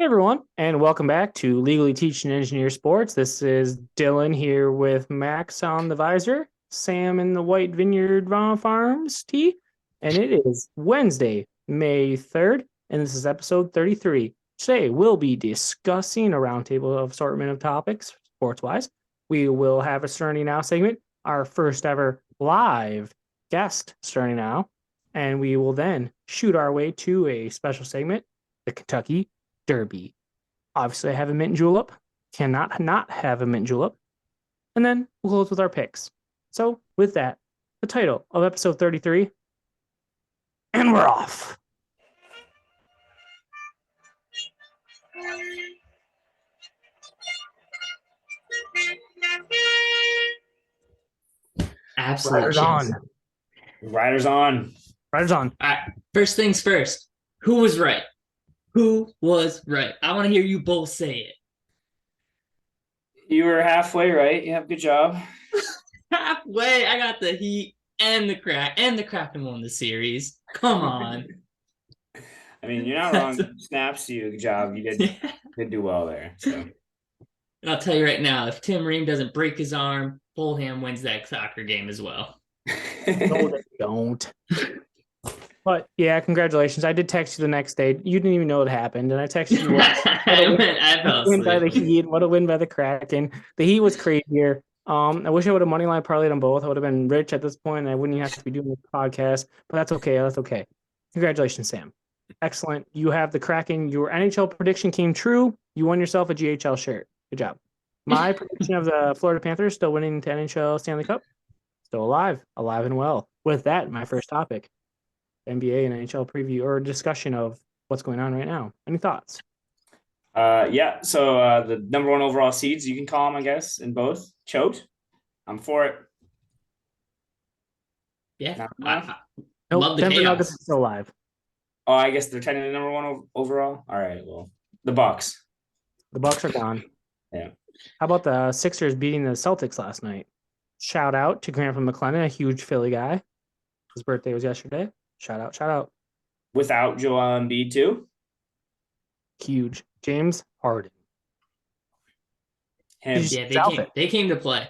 Hey everyone, and welcome back to Legally Teaching Engineer Sports. This is Dylan here with Max on the visor, Sam in the White Vineyard Farms tee, and it is Wednesday, May 3rd, and this is episode 33. Today we'll be discussing a roundtable of assortment of topics, sports-wise. We will have a Serenity Now segment, our first ever live guest Serenity Now, and we will then shoot our way to a special segment, the Kentucky Derby. Obviously, I have a mint julep. Cannot not have a mint julep. And then we'll close with our picks. So, with that, the title of episode 33, and we're off. Absolute Riders chills. on. Riders on. Riders on. All right. First things first. Who was right? Who was right? I want to hear you both say it. You were halfway right. Yeah, good job. Halfway. I got the Heat and the Kraken won the series. Come on. I mean, you're not wrong. Snaps to you. Good job. You did do well there. So. And I'll tell you right now, if Tim Ream doesn't break his arm, Fulham wins that soccer game as well. No, they don't. But yeah, congratulations. I did text you the next day. You didn't even know it happened. And I texted you what a win by the Heat, what a win by the Kraken. The Heat was crazier. I wish I would have moneyline parlayed them both. I would have been rich at this point, and I wouldn't even have to be doing this podcast. But that's okay. That's okay. Congratulations, Sam. Excellent. You have the Kraken. Your NHL prediction came true. You won yourself a GHL shirt. Good job. My prediction of the Florida Panthers still winning the NHL Stanley Cup. Still alive and well. With that, my first topic. NBA and NHL preview or discussion of what's going on right now. Any thoughts? Yeah. So the number one overall seeds, you can call them, I guess, in both. Choked. I'm for it. Yeah. Nope, Love the Denver chaos. Nuggets are still alive. Oh, I guess they're technically number one overall. All right. Well, the Bucks. The Bucks are gone. Yeah. How about the Sixers beating the Celtics last night? Shout out to Grant from McLennan, a huge Philly guy. His birthday was yesterday. Shout out. Without Joel Embiid too. Huge. James Harden. Him. Yeah, they came to play.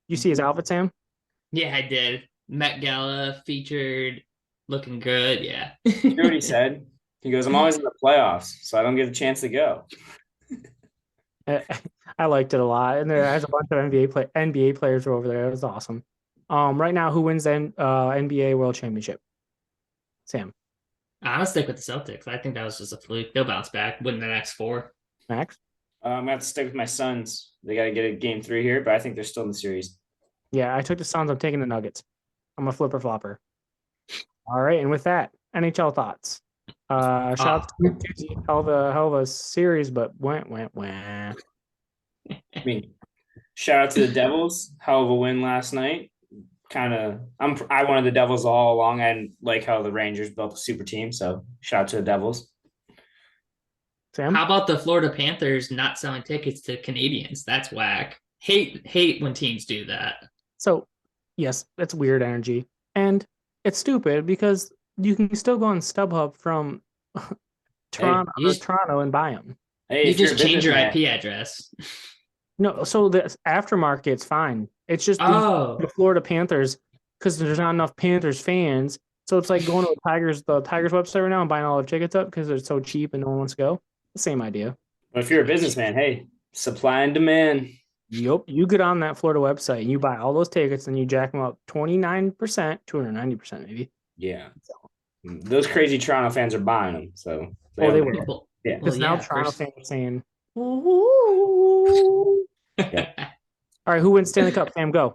You see his outfit, Sam? Yeah, I did. Met Gala featured, looking good. Yeah. You know what he said? He goes, I'm always in the playoffs, so I don't get a chance to go. I liked it a lot. And there's a bunch of NBA players were over there. It was awesome. Right now, who wins the NBA World Championship? Sam. I'm gonna stick with the Celtics. I think that was just a fluke. They'll bounce back, win the next 4. Max? I'm going to have to stick with my Suns. They got to get a game 3 here, but I think they're still in the series. Yeah, I took the Suns. I'm taking the Nuggets. I'm a flipper flopper. All right, and with that, NHL thoughts. Shout out to hell of a series, but wah. I mean, shout out to the Devils. Hell of a win last night. I wanted the Devils all along. I didn't like how the Rangers built a super team, so shout out to the Devils. Sam? How about the Florida Panthers not selling tickets to Canadians? That's whack. Hate when teams do that. So, yes, it's weird energy. And it's stupid because you can still go on StubHub from Toronto and buy them. Hey, you just change your IP address. No, so the aftermarket's fine. It's just the Florida Panthers, because there's not enough Panthers fans. So it's like going to the Tigers website right now and buying all the tickets up because they're so cheap and no one wants to go. The same idea. But if you're a businessman, hey, supply and demand. Yep. You get on that Florida website and you buy all those tickets and you jack them up 29%, 290% maybe. Yeah. Those crazy Toronto fans are buying them. So they will. Yeah. Because now Toronto fans are saying, ooh. Yeah. All right, who wins Stanley Cup? Sam, go.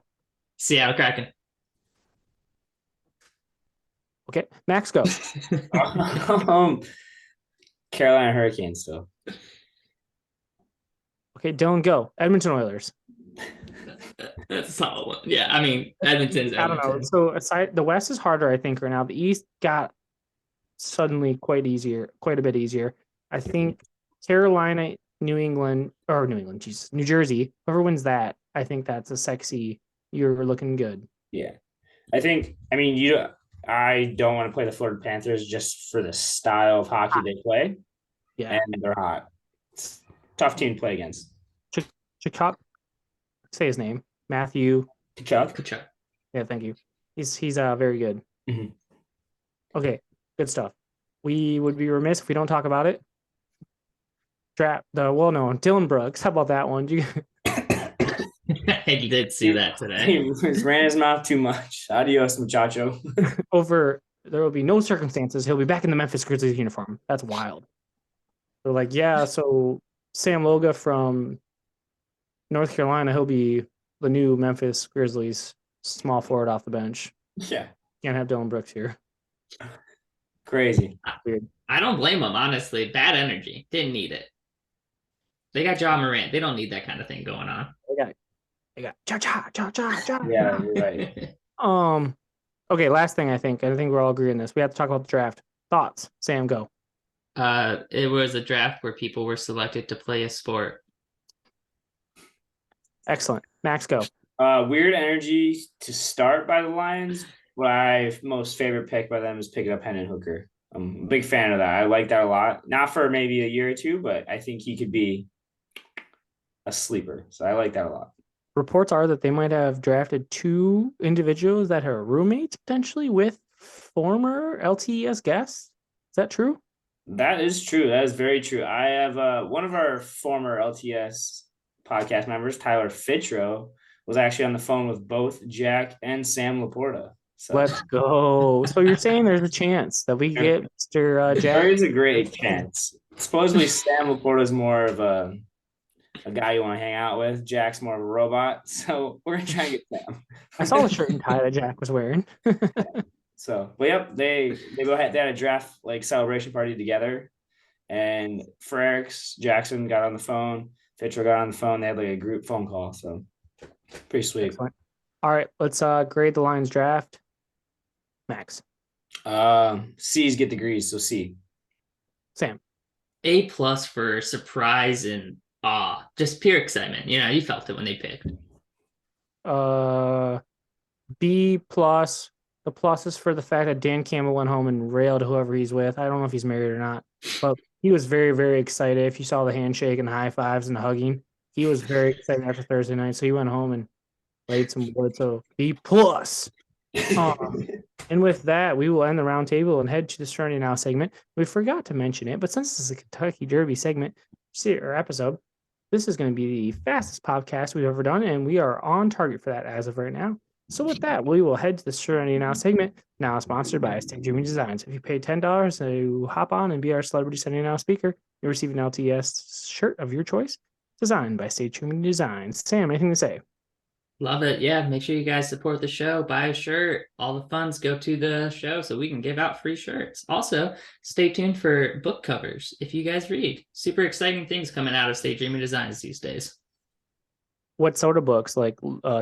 Seattle Kraken. Okay, Max, go. Carolina Hurricanes still. Okay, Dylan, go. Edmonton Oilers. That's a solid one. Yeah, I mean, Edmonton's Edmonton. I don't know. So aside, the West is harder, I think, right now. The East got suddenly quite a bit easier. I think Carolina, New Jersey, whoever wins that, I think that's a sexy, you're looking good. Yeah. I don't want to play the Florida Panthers just for the style of hockey they play. Yeah. and they're hot. It's a tough team to play against. Chakok, say his name. Matthew. Kachuk. Kachuk. Yeah, thank you. He's very good. Mhm. Okay, good stuff. We would be remiss if we don't talk about it. Dylan Brooks. How about that one? I did see that today. He ran his mouth too much. Adios, muchacho. There will be no circumstances. He'll be back in the Memphis Grizzlies uniform. That's wild. They're like, yeah, so Sam Loga from North Carolina, he'll be the new Memphis Grizzlies small forward off the bench. Yeah. Can't have Dylan Brooks here. Crazy. Weird. I don't blame them, honestly. Bad energy. Didn't need it. They got Ja Morant. They don't need that kind of thing going on. They got cha. Yeah, you're right. Okay, last thing I think we're all agreeing on this. We have to talk about the draft. Thoughts? Sam, go. It was a draft where people were selected to play a sport. Excellent. Max, go. Weird energy to start by the Lions. My most favorite pick by them is picking up Hendon Hooker. I'm a big fan of that. I like that a lot. Not for maybe a year or two, but I think he could be a sleeper. So I like that a lot. Reports are that they might have drafted 2 individuals that are roommates potentially with former LTES guests. Is that true? That is true. That is very true. I have one of our former LTS podcast members, Tyler Fitro, was actually on the phone with both Jack and Sam Laporta. So Let's go. So you're saying there's a chance that we get Mr. Jack? there is a great chance. Supposedly Sam Laporta is more of a guy you want to hang out with. Jack's more of a robot. So we're gonna try and get Sam. I saw the shirt and tie that Jack was wearing. So, but yep, they had a draft like celebration party together, and Frericks Jackson got on the phone, Fitro got on the phone. They had like a group phone call, so pretty sweet. Excellent. All right, let's grade the Lions draft. Max. C's get degrees, so C. Sam. A+ for surprise and awe. Just pure excitement. You felt it when they picked. B+. The plus is for the fact that Dan Campbell went home and railed whoever he's with. I don't know if he's married or not, but he was very, very excited. If you saw the handshake and the high fives and the hugging, he was very excited after Thursday night. So he went home and laid some wood. So B+. And with that, we will end the roundtable and head to the Serenity Now segment. We forgot to mention it, but since this is a Kentucky Derby segment or episode, this is going to be the fastest podcast we've ever done, and we are on target for that as of right now. So with that, we will head to the Serenity Now segment, now sponsored by State Dreaming Designs. If you pay $10 to hop on and be our Celebrity Serenity Now speaker, you'll receive an LTS shirt of your choice, designed by State Dreaming Designs. Sam, anything to say? Love it. Yeah, make sure you guys support the show. Buy a shirt. All the funds go to the show so we can give out free shirts. Also, stay tuned for book covers if you guys read. Super exciting things coming out of State Dreaming Designs these days. What sort of books? Like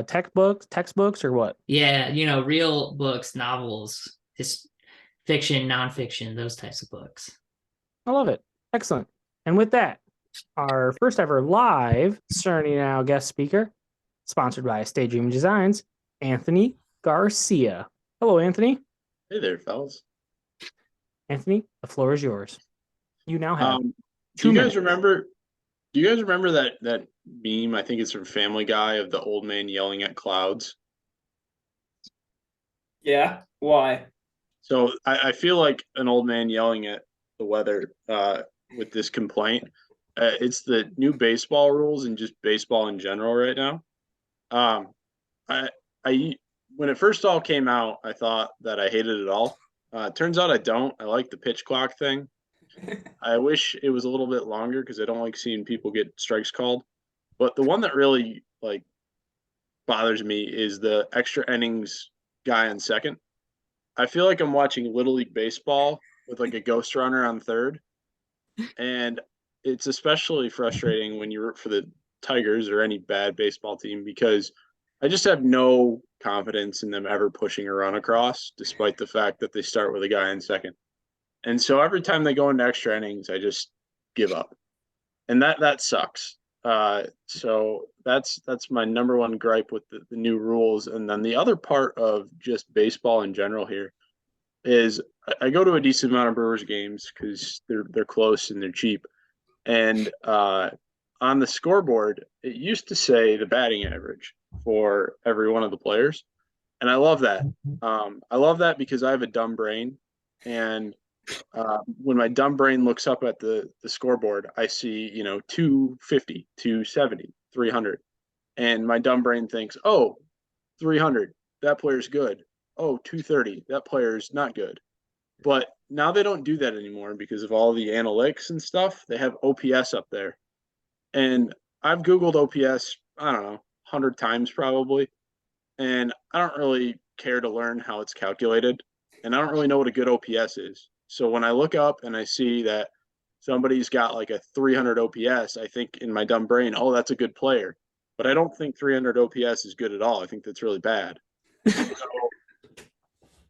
textbooks, or what? Yeah, real books, novels, fiction, nonfiction, those types of books. I love it. Excellent. And with that, our first ever live Serenity Now guest speaker, sponsored by State Dreaming Designs, Anthony Garcia. Hello, Anthony. Hey there, fellas. Anthony, the floor is yours. You now have Do 2 you minutes. guys remember? Do you guys remember that meme? I think it's from Family Guy of the old man yelling at clouds. Yeah. Why? So I feel like an old man yelling at the weather with this complaint. It's the new baseball rules and just baseball in general right now. I when it first all came out, I thought that I hated it all. Turns out I don't. I like the pitch clock thing. I wish it was a little bit longer because I don't like seeing people get strikes called. But the one that really bothers me is the extra innings guy on second. I feel like I'm watching Little League baseball with like a ghost runner on third. And it's especially frustrating when you root for the Tigers or any bad baseball team because I just have no confidence in them ever pushing a run across, despite the fact that they start with a guy in second. And so every time they go into extra innings, I just give up. And that sucks. So that's my number one gripe with the new rules. And then the other part of just baseball in general here is I go to a decent amount of Brewers games because they're close and they're cheap. And on the scoreboard, it used to say the batting average for every one of the players. And I love that. I love that because I have a dumb brain. And when my dumb brain looks up at the scoreboard, I see, 250, 270, 300. And my dumb brain thinks, oh, 300, that player's good. Oh, 230, that player's not good. But now they don't do that anymore because of all the analytics and stuff. They have OPS up there. And I've Googled OPS, I don't know, 100 times probably. And I don't really care to learn how it's calculated. And I don't really know what a good OPS is. So when I look up and I see that somebody's got like a 300 OPS, I think in my dumb brain, oh, that's a good player. But I don't think 300 OPS is good at all. I think that's really bad. So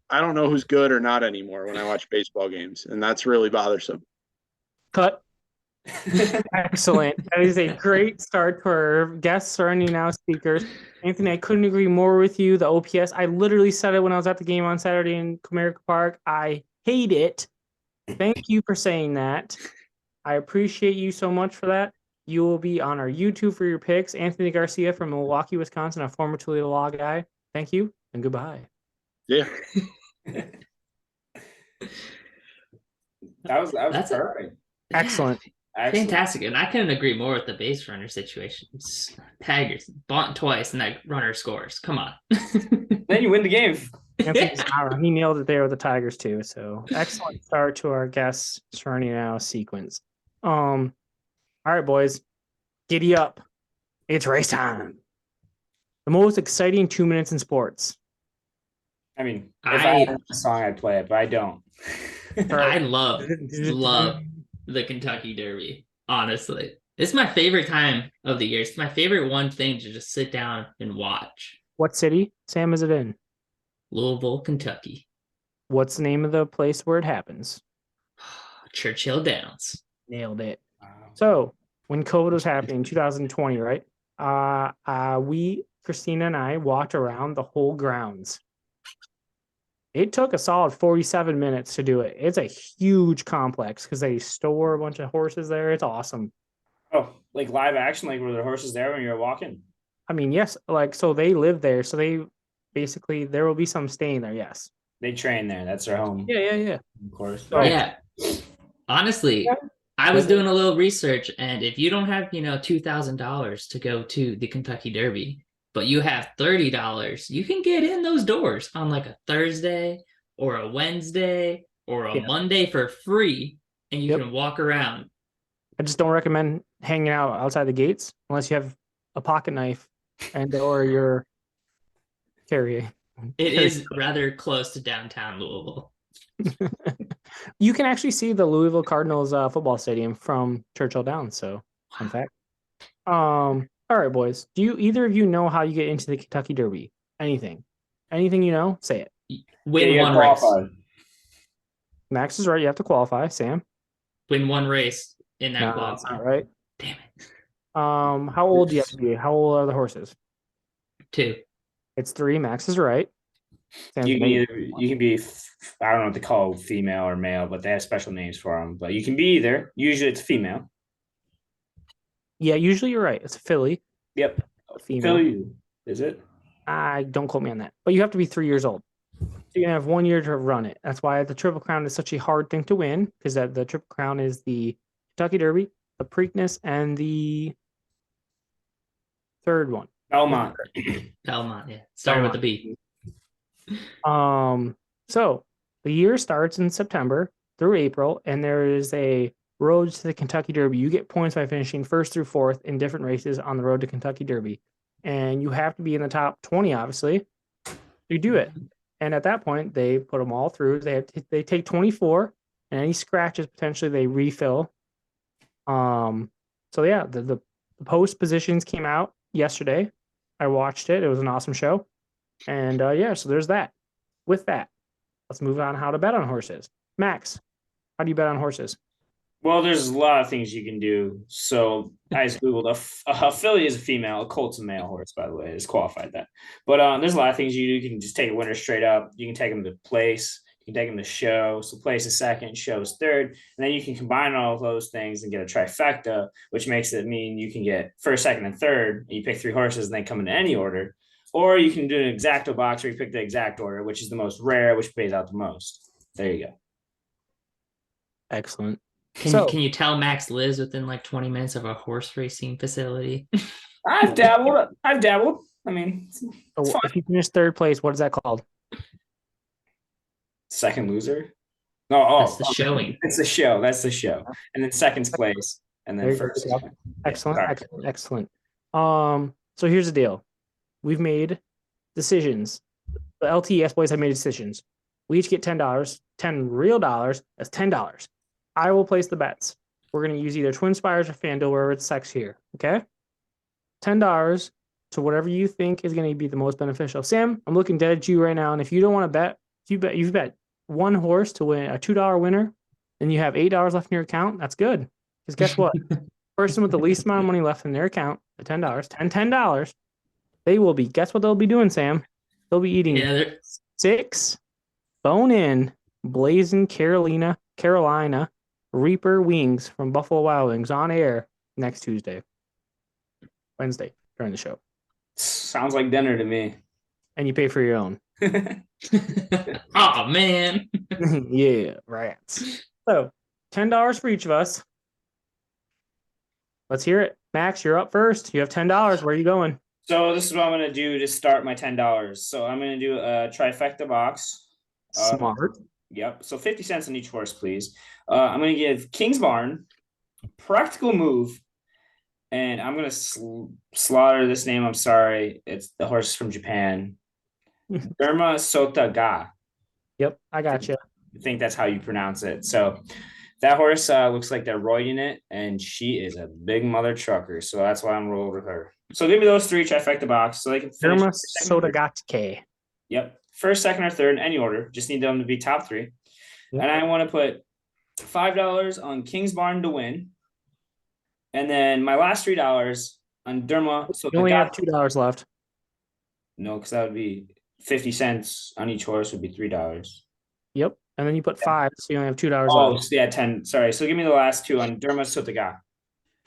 I don't know who's good or not anymore when I watch baseball games, and that's really bothersome. Cut. Excellent. That is a great start to our guest Serenity Now speakers. Anthony, I couldn't agree more with you. The OPS, I literally said it when I was at the game on Saturday in Comerica Park. I hate it. Thank you for saying that. I appreciate you so much for that. You will be on our YouTube for your picks. Anthony Garcia from Milwaukee, Wisconsin, a former Toledo Law guy. Thank you and goodbye. Yeah. That's perfect. Excellent. Fantastic. And I couldn't agree more with the base runner situations. Taggers, bunt twice, and that runner scores. Come on. Then you win the game. He nailed it there with the Tigers too. So excellent start to our guest Serenity Now sequence. All right, boys, giddy up. It's race time. The most exciting 2 minutes in sports. I mean, if I had a song, I'd play it, but I don't. I love the Kentucky Derby, honestly. It's my favorite time of the year. It's my favorite one thing to just sit down and watch. What city, Sam, is it in? Louisville, Kentucky. What's the name of the place where it happens? Churchill Downs. Nailed it. So when COVID was happening in 2020, right? Christina and I, walked around the whole grounds. It took a solid 47 minutes to do it. It's a huge complex because they store a bunch of horses there. It's awesome. Oh, like live action, like were the horses there when you were walking? I mean, yes, so they live there. So they basically, there will be some staying there, yes. They train there. That's their home. Yeah. Of course. Yeah. Honestly, I was doing a little research, and if you don't have, $2,000 to go to the Kentucky Derby, but you have $30, you can get in those doors on like a Thursday or a Wednesday or a Monday for free, and you can walk around. I just don't recommend hanging out outside the gates unless you have a pocket knife or you're carrying. It is rather close to downtown Louisville. You can actually see the Louisville Cardinals football stadium from Churchill Downs. So, fun fact. All right, boys. Do either of you know how you get into the Kentucky Derby? Anything you know? Say it. Win one race. Max is right. You have to qualify. Sam? Win one race in that qualifier. That's not right. Damn it. How old do you have to be? How old are the horses? 2. It's 3. Max is right. You can be, I don't know what they call female or male, but they have special names for them. But you can be either. Usually it's female. Yeah, usually you're right. It's a filly. Yep. Female. Filly, is it? Don't quote me on that. But you have to be 3 years old. So you're going to have 1 year to run it. That's why the Triple Crown is such a hard thing to win, because the Triple Crown is the Kentucky Derby, the Preakness, and the third one. Belmont, yeah. Started with the B. So the year starts in September through April, and there is a road to the Kentucky Derby. You get points by finishing 1st through 4th in different races on the road to Kentucky Derby. And you have to be in the top 20, obviously, to do it. And at that point, they put them all through. They take 24, and any scratches, potentially, they refill. So yeah, the post positions came out yesterday. I watched it. It was an awesome show. And so there's that. With that, let's move on how to bet on horses. Max, how do you bet on horses? Well, there's a lot of things you can do. So I just Googled a filly is a female, a colt's a male horse, by the way. It's qualified that. But there's a lot of things you do. You can just take a winner straight up. You can take them to place. You You can take them to show. So place is second, show is third. And then you can combine all of those things and get a trifecta, which makes it mean you can get first, second, and third. And you pick 3 horses and they come in any order. Or you can do an exacto box where you pick the exact order, which is the most rare, which pays out the most. There you go. Excellent. Can you tell Max lives within like 20 minutes of a horse racing facility? I've dabbled. I mean, So if you finish third place, what is that called? second loser. No, That's the showing. It's the show. That's the show. And then second place, and then There you first. go. Excellent. So here's the deal. We've made decisions. The LTS boys have made decisions. We each get $10, 10 real dollars. That's $10. I will place the bets. We're going to use either Twin Spires or FanDuel, wherever it's sex here. Okay? $10 to whatever you think is going to be the most beneficial. Sam, I'm looking dead at you right now, and if you don't want to bet, you've bet one horse to win a $2 winner, and you have $8 left in your account. That's good. Because guess what? Person with the least amount of money left in their account, the $10, they will be. Guess what they'll be doing, Sam? They'll be eating 6 bone-in blazing Carolina Reaper wings from Buffalo Wild Wings on air next Wednesday during the show. Sounds like dinner to me. And you pay for your own. Oh man. Yeah, rats. So $10 for each of us. Let's hear it. Max, you're up first. You have $10. Where are you going? So this is what I'm going to do to start my $10. So I'm going to do a trifecta box. Smart. Yep. So 50 cents on each horse, please. I'm going to give King's Barn, Practical Move, and I'm going to slaughter this name. I'm sorry. It's the horse from Japan. Derma Sotaga. Yep, I got you. I think that's how you pronounce it. So that horse looks like they're roiding it, and she is a big mother trucker. So that's why I'm rolling with her. So give me those 3 trifecta box so they can finish. Derma Sotagatke. Yep. First, second, or third in any order. Just need them to be top 3. Yep. And I want to put $5 on King's Barn to win. And then my last $3 on Derma. So You only have $2 left. No, because that would be 50 cents on each horse would be $3. Yep. And then you put 5, so you only have $2 Oh, left. so yeah, 10. Sorry. So give me the last 2 on Derma Sotaga.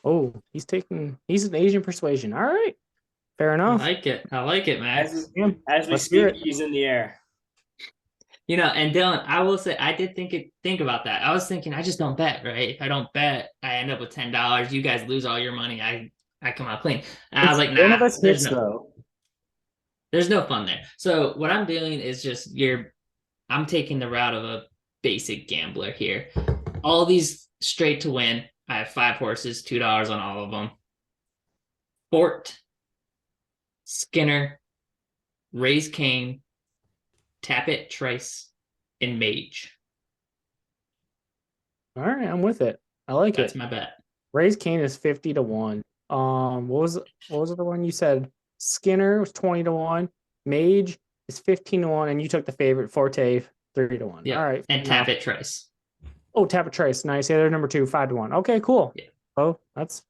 Oh, he's an Asian persuasion. All right. Fair I enough. like it, Max. As we speak, he's in the air. You know, and Dylan, I will say I did think about that. I was thinking I just don't bet, right? If I don't bet, I end up with $10. You guys lose all your money. I come out clean. And I was like, None of nah, us hits, though. there's no fun there. So what I'm doing is just I'm taking the route of a basic gambler here. All these straight to win. I have 5 horses, $2 on all of them. Fort, Skinner, Raise Cane, Tappet, Trice, and Mage. All right, I'm with it. I like That's it. my bet. Raise Cane is 50 to 1. What was the one you said? Skinner was 20 to 1. Mage is 15 to 1, and you took the favorite Forte 30 to 1. Yeah. All right. And Tappet, Trice. Oh, Tappet Trace. Nice. Yeah, they're number 2, 5 to 1. Okay, cool. Yeah. Oh, that's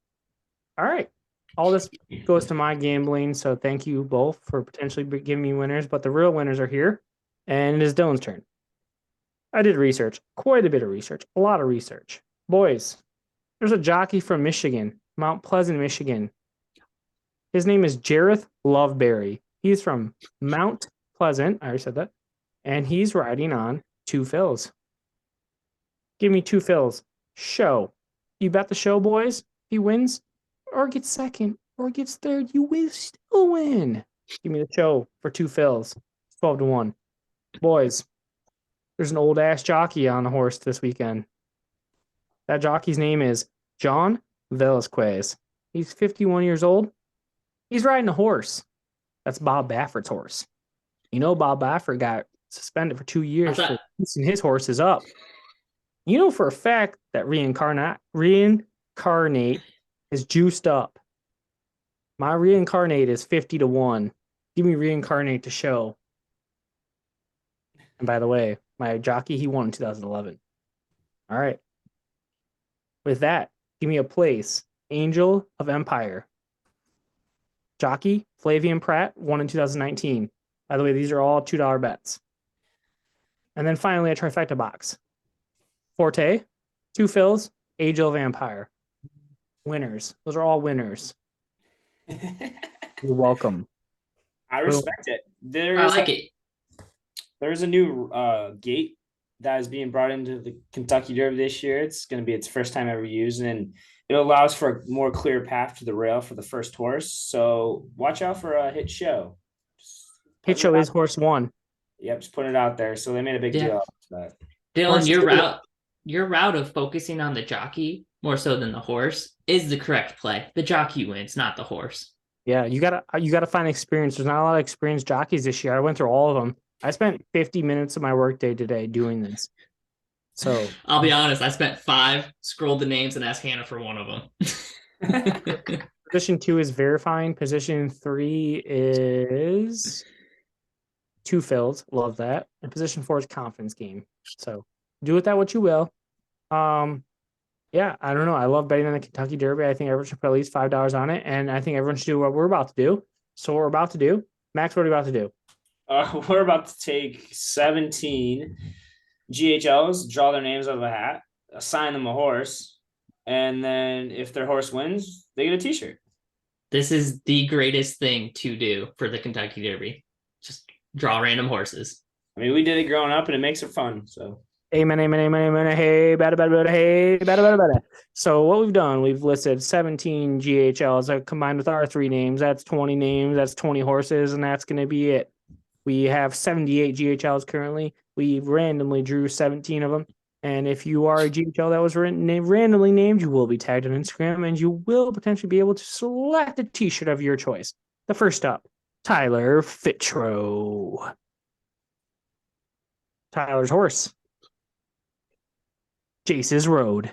all right. All this goes to my gambling, so thank you both for potentially giving me winners, but the real winners are here, and it is Dylan's turn. I did research, quite a bit of research, a lot of research. Boys, there's a jockey from Michigan, Mount Pleasant, Michigan. His name is Jareth Loveberry. He's from Mount Pleasant, I already said that, and he's riding on 2 fills. Give me 2 fills. Show. You bet the show, boys. He wins or gets second or gets third. You will still win. Give me the show for 2 fills. 12 to 1. Boys, there's an old ass jockey on the horse this weekend. That jockey's name is John Velasquez. He's 51 years old. He's riding a horse. That's Bob Baffert's horse. You know, Bob Baffert got suspended for 2 years for messing his horses up. You know for a fact that Reincarnate is juiced up. My Reincarnate is 50 to 1. Give me Reincarnate to show. And by the way, my jockey, he won in 2011. All right. With that, give me a place. Angel of Empire. Jockey, Flavian Pratt, won in 2019. By the way, these are all $2 bets. And then finally a trifecta box. Forte, 2 fills, Angel Vampire. Winners. Those are all winners. You're welcome. I respect it. I like it. There's a new gate that is being brought into the Kentucky Derby this year. It's going to be its first time ever used, and it allows for a more clear path to the rail for the first horse. So watch out for a hit show. Hit show is horse 1. Yep, just put it out there. So they made a big deal out of that. Dylan, your route of focusing on the jockey more so than the horse is the correct play. The jockey wins, not the horse. Yeah, you gotta find experience. There's not a lot of experienced jockeys this year. I went through all of them. I spent 50 minutes of my workday today doing this. So I'll be honest, I spent 5, scrolled the names, and asked Hannah for one of them. position 2 is verifying. Position 3 is 2 fills. Love that. And position 4 is confidence game. So do with that what you will. Yeah, I don't know. I love betting on the Kentucky Derby. I think everyone should put at least $5 on it, and I think everyone should do what we're about to do. So what we're about to do, Max, what are we about to do? We're about to take 17 GHLs, draw their names out of a hat, assign them a horse, and then if their horse wins, they get a T-shirt. This is the greatest thing to do for the Kentucky Derby. Just draw random horses. I mean, we did it growing up, and it makes it fun. So. Amen, amen, amen, amen. Hey, bada. Hey, bada. So what we've done, we've listed 17 GHLs combined with our 3 names. That's 20 names. That's 20 horses, and that's going to be it. We have 78 GHLs currently. We randomly drew 17 of them. And if you are a GHL that was randomly named, you will be tagged on Instagram, and you will potentially be able to select a T-shirt of your choice. The first up, Tyler Fitro. Tyler's horse. Jace's Road.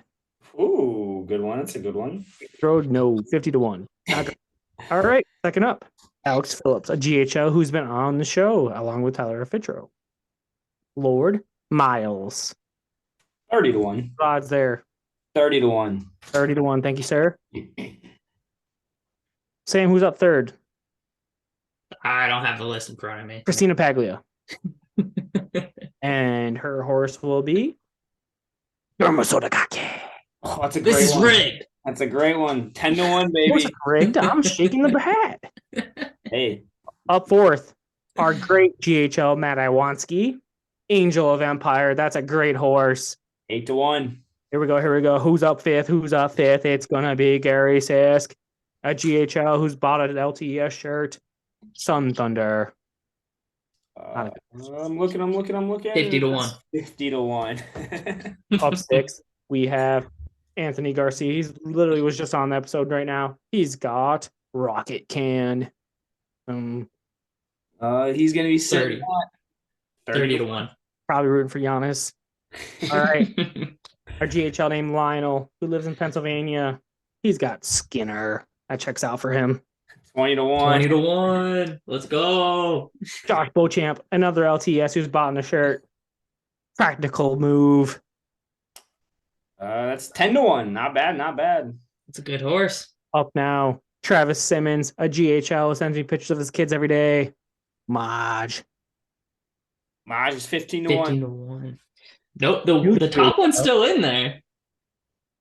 Ooh, good one. That's a good one. Road, no, 50-1. All right, second up, Alex Phillips, a GHL who's been on the show along with Tyler Fitro. Lord Miles. 30-1. Odds there. 30-1. 30-1. Thank you, sir. Sam, who's up third? I don't have the list in front of me. Christina Paglia. And her horse will be Dermasodakake. Oh, that's a great one. This is rigged. That's a great one. 10-1, baby. Rigged. I'm shaking the hat. Hey. Up fourth, our great GHL, Matt Iwanski. Angel of Empire. That's a great horse. 8-1. Here we go. Who's up fifth? It's going to be Gary Sisk, a GHL who's bought an LTES shirt. Sun Thunder. I'm looking. 50-1. 50-1. Up six, we have Anthony Garcia. He's literally was just on the episode right now. He's got Rocket Can. He's going to be 30-1. Probably rooting for Giannis. All right. Our GHL named Lionel, who lives in Pennsylvania. He's got Skinner. That checks out for him. 20-1. 20-1. Let's go. Josh Beauchamp, another LTS who's bought in a shirt. Practical move. That's 10-1. Not bad. It's a good horse. Up now, Travis Simmons, a GHL who sends me pictures of his kids every day. Maj is 15-1. 15-1. Nope, the top one's still in there.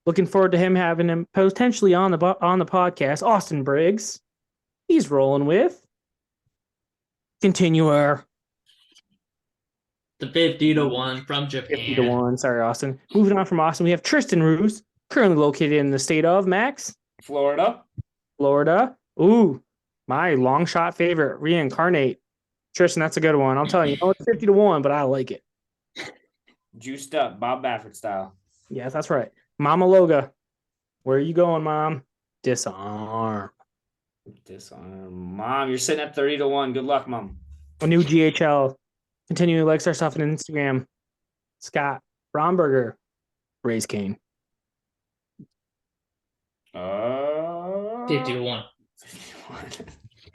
Looking forward to him having him potentially on the podcast. Austin Briggs, he's rolling with Continuer. The 50-1 from Japan. 50-1. Sorry, Austin. Moving on from Austin, we have Tristan Roos, currently located in the state of Max, Florida. Ooh, my long shot favorite, Reincarnate. Tristan, that's a good one. I'll tell you, it's 50-1, but I like it. Juiced up, Bob Baffert style. Yes, that's right. Mama Loga, where are you going, Mom? Disarm. Mom, you're sitting at 30-1. Good luck, Mom. A new GHL. Continue to like our stuff on Instagram. Scott Bromberger, Raise Kane. 50-1.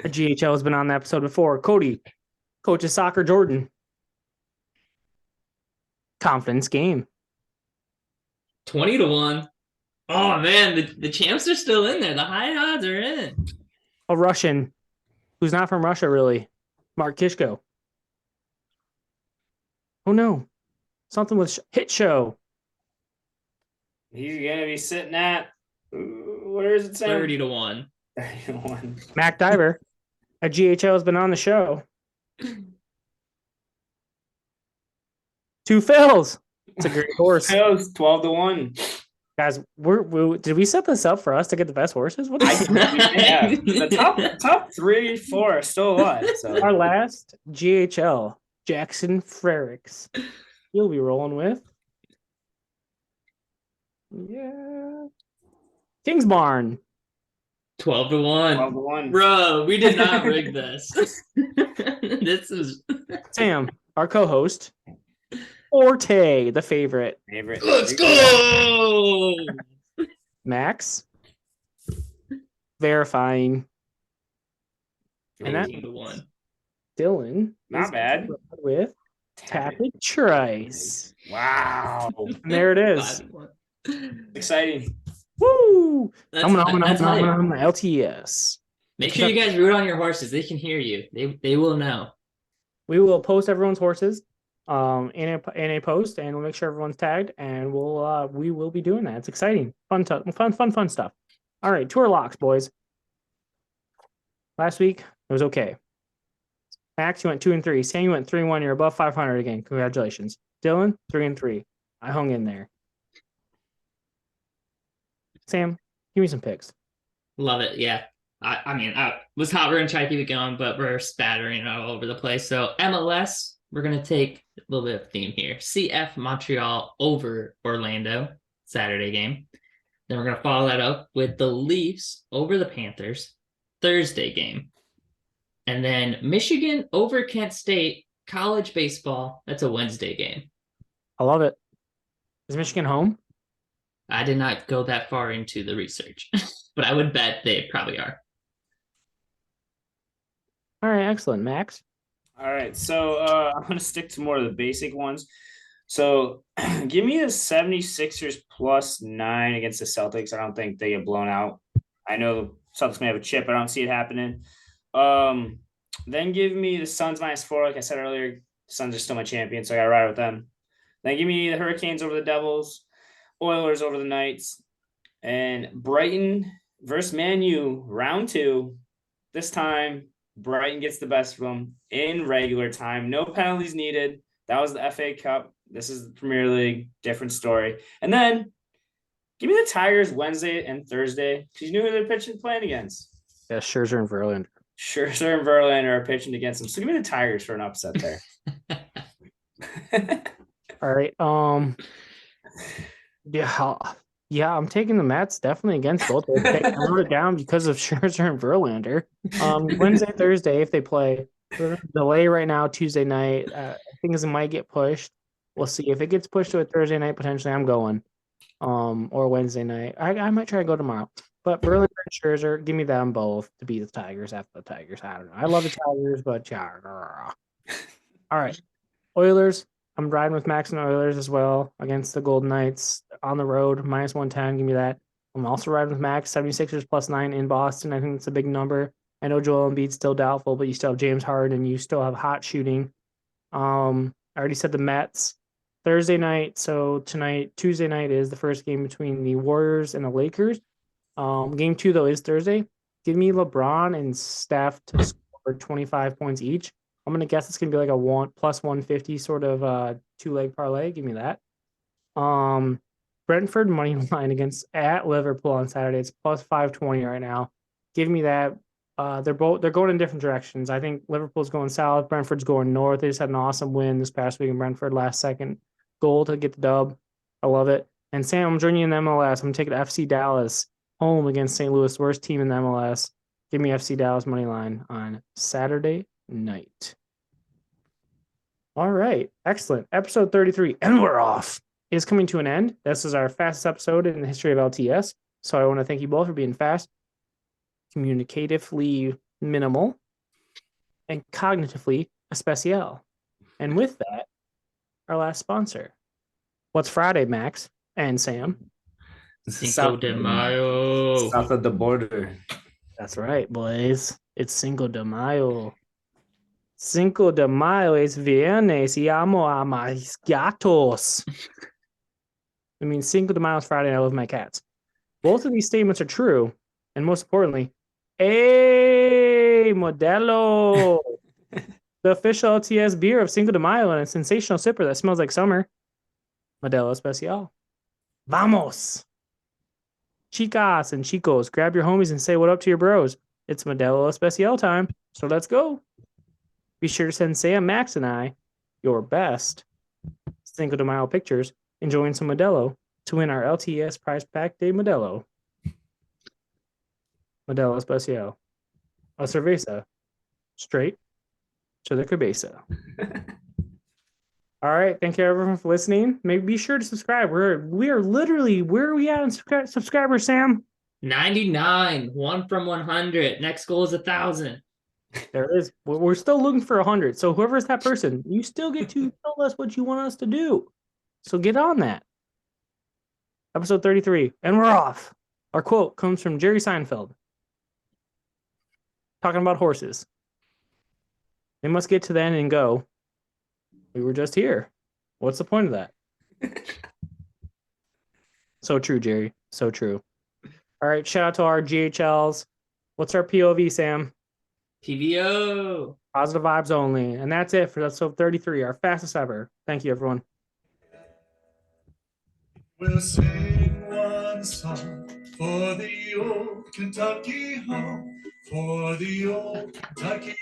A GHL has been on the episode before. Cody, coaches soccer, Jordan. Confidence game. 20-1. Oh man, the champs are still in there. The high odds are in. A Russian who's not from Russia, really. Mark Kishko. Oh no, something with hit show. He's gonna be sitting at where is it, Sam? 30-1. 31. Mac Diver at GHL has been on the show. 2 Phils. It's a great horse. 12-1. Guys, did we set this up for us to get the best horses? What is Yeah, the top 3, 4 are still alive. So our last GHL? Jackson Frericks. You'll be rolling with. Yeah. King's Barn. 12-1. 12-1. Bro, we did not rig this. This is Sam, our co-host. Forte, the favorite. Let's go. Max. Verifying. And that 18-1. Dylan. Not is bad. With Tappet Trice. Wow. And there it is. 5-1. Exciting. Woo! That's I'm hype. LTS. Make sure you guys root on your horses. They can hear you. They will know. We will post everyone's horses in a post, and we'll make sure everyone's tagged, and we will be doing that. It's exciting. Fun stuff. All right, tour locks, boys. Last week it was okay. Max, you went 2-3. Sam, you went 3-1. You're above 500 again. Congratulations. Dylan, 3-3. I hung in there. Sam, give me some picks. Love it. Yeah. I was hot. We're going to try to keep it going, but we're spattering all over the place. So MLS, we're going to take a little bit of theme here. CF Montreal over Orlando, Saturday game. Then we're going to follow that up with the Leafs over the Panthers, Thursday game. And then Michigan over Kent State, college baseball. That's a Wednesday game. I love it. Is Michigan home? I did not go that far into the research, but I would bet they probably are. All right, excellent. Max? All right, so I'm going to stick to more of the basic ones. So give me the 76ers +9 against the Celtics. I don't think they get blown out. I know the Celtics may have a chip, but I don't see it happening. Then give me the Suns -4. Like I said earlier, the Suns are still my champion, so I got to ride with them. Then give me the Hurricanes over the Devils, Oilers over the Knights, and Brighton versus Man U, round 2. This time, Brighton gets the best of them in regular time. No penalties needed. That was the FA Cup. This is the Premier League. Different story. And then give me the Tigers Wednesday and Thursday, because you knew who they're playing against. Yeah, Scherzer and Verlander. Scherzer and Verlander are pitching against them. So give me the Tigers for an upset there. All right. Yeah, I'm taking the Mets definitely against both. I wrote it down because of Scherzer and Verlander. Wednesday, Thursday, if they play. Delay right now, Tuesday night. Things might get pushed. We'll see. If it gets pushed to a Thursday night, potentially I'm going. Or Wednesday night. I might try to go tomorrow. But Verlander and Scherzer, give me them both to beat the Tigers after the Tigers. I don't know. I love the Tigers, but yeah. All right. Oilers. I'm riding with Max and Oilers as well against the Golden Knights on the road, -110. Give me that. I'm also riding with Max, 76ers +9 in Boston. I think it's a big number. I know Joel Embiid's still doubtful, but you still have James Harden and you still have hot shooting. I already said the Mets. Thursday night, so tonight, Tuesday night is the first game between the Warriors and the Lakers. Game 2, though, is Thursday. Give me LeBron and Steph to score 25 points each. I'm going to guess it's going to be like a +150 sort of 2-leg parlay. Give me that. Brentford money line at Liverpool on Saturday. It's +520 right now. Give me that. They're going in different directions. I think Liverpool's going south. Brentford's going north. They just had an awesome win this past week in Brentford, last second goal to get the dub. I love it. And Sam, I'm joining you in the MLS. I'm taking FC Dallas home against St. Louis, worst team in the MLS. Give me FC Dallas money line on Saturday night. All right, excellent. Episode 33, and we're off, is coming to an end. This is our fastest episode in the history of LTS. So I want to thank you both for being fast, communicatively minimal, and cognitively especial. And with that, our last sponsor. What's Friday, Max and Sam? Cinco de Mayo. South of the border. That's right, boys. It's Cinco de Mayo. Cinco de Mayo es viernes y amo a mis gatos. I mean, Cinco de Mayo is Friday and I love my cats. Both of these statements are true. And most importantly, hey, Modelo. The official LTS beer of Cinco de Mayo and a sensational sipper that smells like summer. Modelo Especial. Vamos! Chicas and chicos, grab your homies and say what up to your bros. It's Modelo Especial time, so let's go. Be sure to send Sam, Max, and I your best Cinco de Mayo pictures enjoying some Modelo to win our LTS prize pack de Modelo. Modelo Especial. A cerveza. Straight to the cabeza. All right. Thank you everyone for listening. Maybe be sure to subscribe. We are literally, where are we at on subscribers, Sam? 99, 1 from 100. Next goal is 1,000. There is. We're still looking for 100. So whoever's that person, you still get to tell us what you want us to do. So get on that. Episode 33, and we're off. Our quote comes from Jerry Seinfeld. Talking about horses. They must get to the end and go, we were just here. What's the point of that? So true, Jerry. So true. All right, shout out to our GHLs. What's our POV, Sam? PVO. Positive vibes only. And that's it for episode 33, our fastest ever. Thank you, everyone. We'll sing one song for the old Kentucky home, for the old Kentucky